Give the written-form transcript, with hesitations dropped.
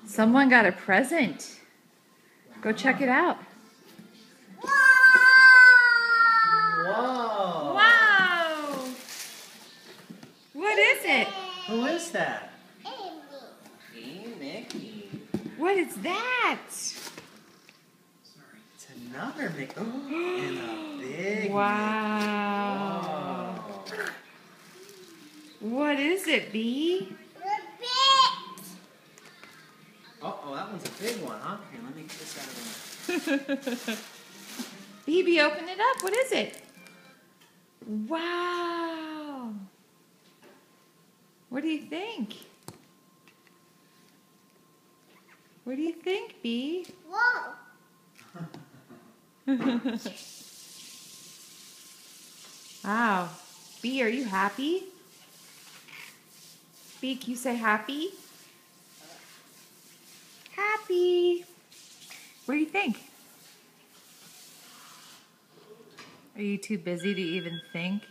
Someone got a present. Go check it out. Whoa! Wow! What is it? Who is that? Hey, Mickey. What is that? It's another Mickey. And a big Wow. Mickey. What is it, Bee? Uh-oh, that one's a big one, huh? Here, let me get this out of the way. Bee, open it up. What is it? Wow. What do you think? What do you think, Bee? Whoa! Wow. Bee, are you happy? Bee, can you say happy? Happy. What do you think? Are you too busy to even think?